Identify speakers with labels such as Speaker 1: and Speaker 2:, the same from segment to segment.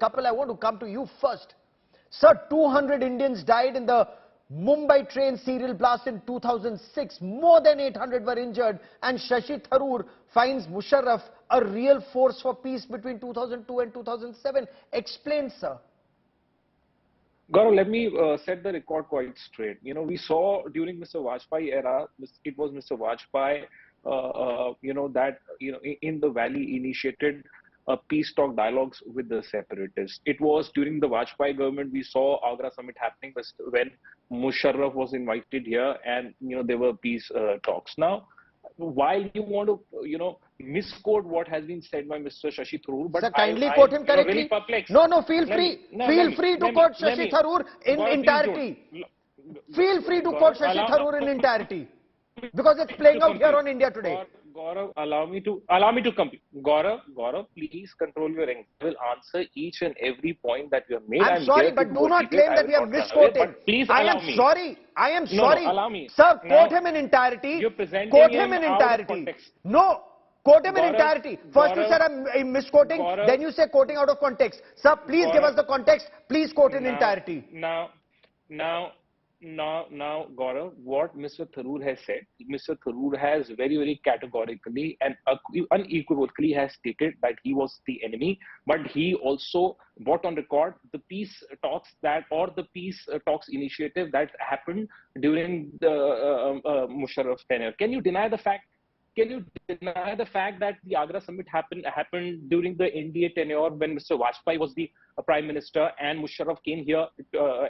Speaker 1: Kapil, I want to come to you first. Sir, 200 Indians died in the Mumbai train serial blast in 2006. More than 800 were injured. And Shashi Tharoor finds Musharraf a real force for peace between 2002 and 2007. Explain, sir.
Speaker 2: Gaurav, let me set the record quite straight. You know, we saw during Mr. Vajpayee era, it was Mr. Vajpayee, in the valley initiated peace talk dialogues with the separatists. It was during the Vajpayee government we saw Agra summit happening when Musharraf was invited here, and there were peace talks. Now, while you want to misquote what has been said by Mr. Shashi Tharoor, but
Speaker 1: sir, kindly quote him correctly.
Speaker 2: Really perplexed.
Speaker 1: No, feel free to quote Shashi Tharoor in entirety. Feel free to quote Shashi Tharoor in entirety, because it's playing out here on India Today.
Speaker 2: Gaurav, allow me to complete. Gaurav, please control your anger. I will answer each and every point that you have made.
Speaker 1: I'm sorry, but do not claim that we have misquoted.
Speaker 2: Please allow me.
Speaker 1: I am sorry.
Speaker 2: No, allow me.
Speaker 1: Sir, quote him in entirety.
Speaker 2: You're presenting
Speaker 1: quote him in entirety.
Speaker 2: Context.
Speaker 1: No, quote him in entirety. First you said I'm misquoting, then you say quoting out of context. Sir, please give us the context. Please quote in entirety.
Speaker 2: Now, Gaurav, what Mr. Tharoor has said, Mr. Tharoor has very, very categorically and unequivocally has stated that he was the enemy, but he also brought on record the peace talks initiative that happened during the Musharraf tenure. Can you deny the fact? Can you deny the fact that the Agra summit happened during the NDA tenure when Mr. Vajpayee was the Prime Minister and Musharraf came here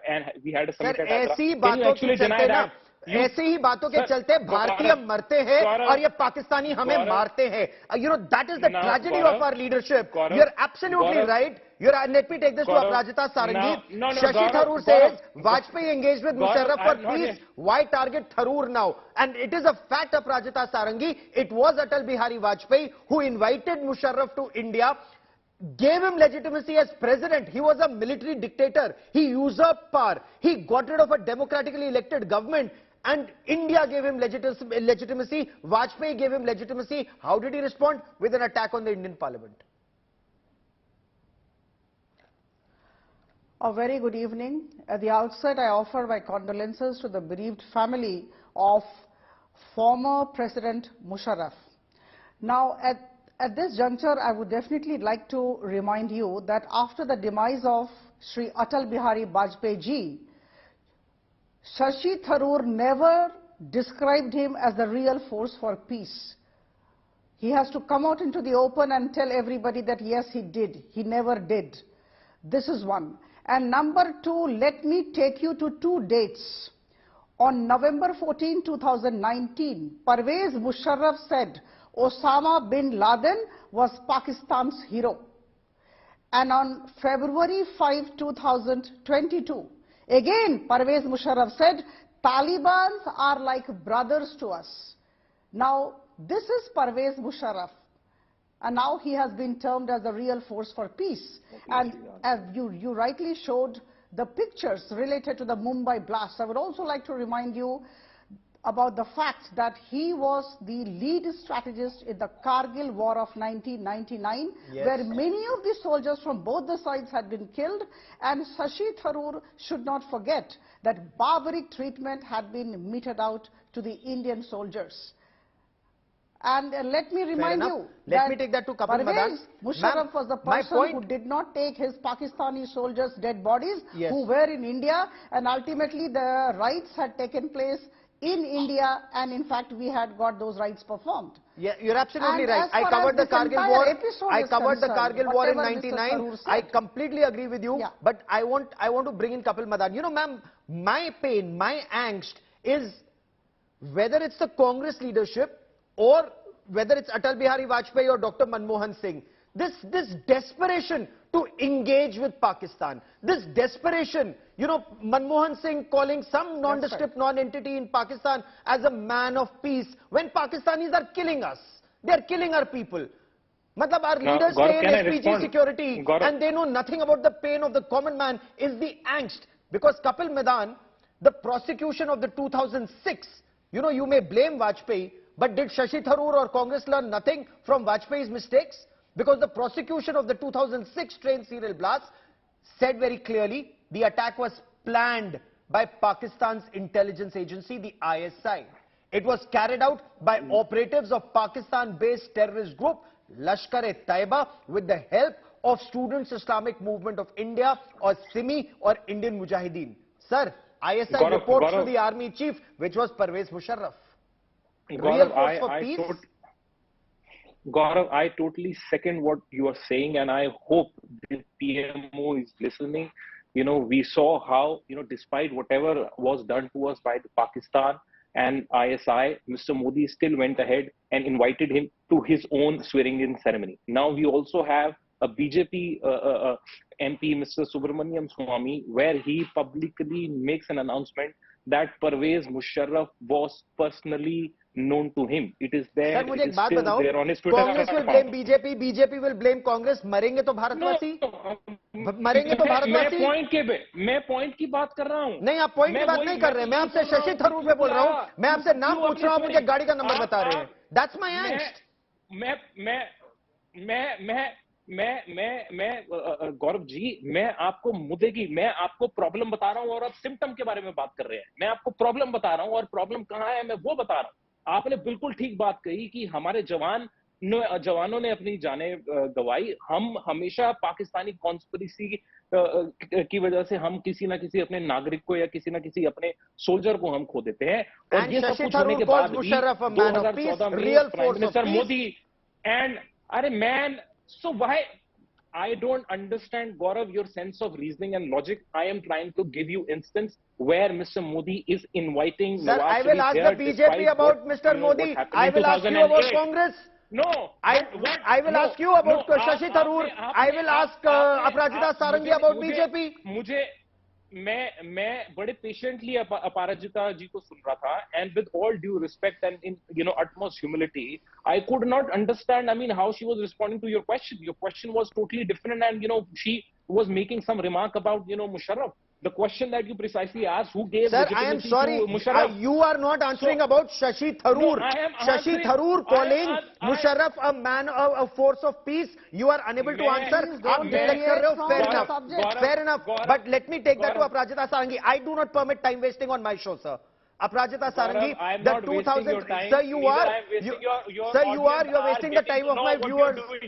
Speaker 2: and we had a summit at Agra? Can you actually deny that?
Speaker 1: ऐसे ही बातों के चलते भारतीय मरते हैं और ये पाकिस्तानी हमें मारते हैं. That is the tragedy of our leadership. You're absolutely right. Let me take this to Aparajita Sarangi. Shashi Tharoor says Vajpayee engaged with Musharraf for peace. Why target Tharoor now? And it is a fact, Aparajita Sarangi. It was Atal Bihari Vajpayee who invited Musharraf to India, gave him legitimacy as president. He was a military dictator. He usurped power. He got rid of a democratically elected government. And India gave him legitimacy. Vajpayee gave him legitimacy. How did he respond? With an attack on the Indian Parliament.
Speaker 3: A very good evening. At the outset, I offer my condolences to the bereaved family of former President Musharraf. Now, at this juncture, I would definitely like to remind you that after the demise of Sri Atal Bihari Vajpayee ji, Shashi Tharoor never described him as the real force for peace. He has to come out into the open and tell everybody that yes, he did. He never did. This is one. And number two, let me take you to two dates. On November 14, 2019, Parvez Musharraf said Osama bin Laden was Pakistan's hero. And on February 5, 2022, again, Parvez Musharraf said, Talibans are like brothers to us. Now, this is Parvez Musharraf. And now he has been termed as a real force for peace. And as you rightly showed the pictures related to the Mumbai blast, I would also like to remind you about the fact that he was the lead strategist in the Kargil War of 1999, where many of the soldiers from both the sides had been killed. And Shashi Tharoor should not forget that barbaric treatment had been meted out to the Indian soldiers. And let me remind you
Speaker 1: let me take that to Kapil Madan.
Speaker 3: Musharraf was the person who did not take his Pakistani soldiers' dead bodies who were in India, and ultimately the rites had taken place in India, and in fact we had got those rites performed.
Speaker 1: Yeah, you're absolutely right. I covered the Kargil war. I covered the Kargil war in '99. I completely agree with you. But I want to bring in Kapil Madan. You know, ma'am, my pain, my angst is whether it's the Congress leadership or whether it's Atal Bihari Vajpayee or Dr. Manmohan Singh. This desperation to engage with Pakistan, this desperation, Manmohan Singh calling some nondescript non-entity in Pakistan as a man of peace, when Pakistanis are killing us. They are killing our people. Matlab, our leaders stay in SPG security and they know nothing about the pain of the common man is the angst. Because Kapil Madan, the prosecution of the 2006, you may blame Vajpayee, but did Shashi Tharoor or Congress learn nothing from Vajpayee's mistakes? Because the prosecution of the 2006 train serial blast said very clearly the attack was planned by Pakistan's intelligence agency, the ISI. It was carried out by operatives of Pakistan-based terrorist group Lashkar-e-Taiba with the help of Students Islamic Movement of India or SIMI or Indian Mujahideen. Sir, ISI reports to the army chief, which was Pervez Musharraf. Real force for peace.
Speaker 2: Gaurav, I totally second what you are saying, and I hope the PMO is listening. We saw how, despite whatever was done to us by the Pakistan and ISI, Mr. Modi still went ahead and invited him to his own swearing-in ceremony. Now we also have a BJP MP, Mr. Subramaniam Swamy, where he publicly makes an announcement that Pervez Musharraf was personally known to him. It is there.
Speaker 1: Sir, मुझे एक बात बताओ, Congress will blame BJP, BJP will blame Congress. मरेंगे तो भारतवासी, मरेंगे तो भारतवासी.
Speaker 2: मैं पॉइंट की बात कर रहा हूँ.
Speaker 1: नहीं, आप पॉइंट की बात नहीं कर रहे. मैं आपसे शशि थरूर पे बोल रहा हूँ. मैं आपसे नाम पूछ रहा हूँ, मुझे गाड़ी का नंबर बता रहे हैं. That's my angst.
Speaker 2: मैं गौरव जी, मैं आपको मुद्दे की, मैं आपको प्रॉब्लम बता रहा हूँ और आप सिम्टम के बारे में बात कर रहे हैं. मैं आपको प्रॉब्लम बता रहा हूँ और प्रॉब्लम कहाँ है मैं वो बता रहा हूँ. आपने बिल्कुल ठीक बात कही कि हमारे जवानों ने अपनी जानें गंवाई. हम हमेशा पाकिस्तानी कॉन्स्पिरेसी की वजह से हम किसी ना किसी अपने नागरिक को या किसी ना किसी अपने सोल्जर को हम खो देते हैं. और ये सब कुछ होने के बाद 2014 में प्राइम मिनिस्टर मोदी एंड अरे man, so why? I don't understand, Gaurav, your sense of reasoning and logic. I am trying to give you instance where Mr. Modi is inviting.
Speaker 1: Sir, I will ask the BJP about Mr. Modi. I will ask you about Congress.
Speaker 2: No.
Speaker 1: I will ask you about Shashi Tharoor. I will ask Aparajita Sarangi about BJP.
Speaker 2: मैं बड़े patiently अपराजिता जी को सुन रहा था, and with all due respect and in utmost humility, I could not understand, how she was responding to your question. Your question was totally different, and she was making some remark about Musharraf. The question that you precisely asked, who gave legitimacy to Musharraf?
Speaker 1: You are not answering about Shashi Tharoor. Shashi Tharoor calling Musharraf a man, a force of peace. You are unable to answer. Fair enough. But let me take that to Aparajita Sarangi. I do not permit time wasting on my show, sir. Aparajita Sarangi, the 2000, sir, you are wasting the time of my viewers.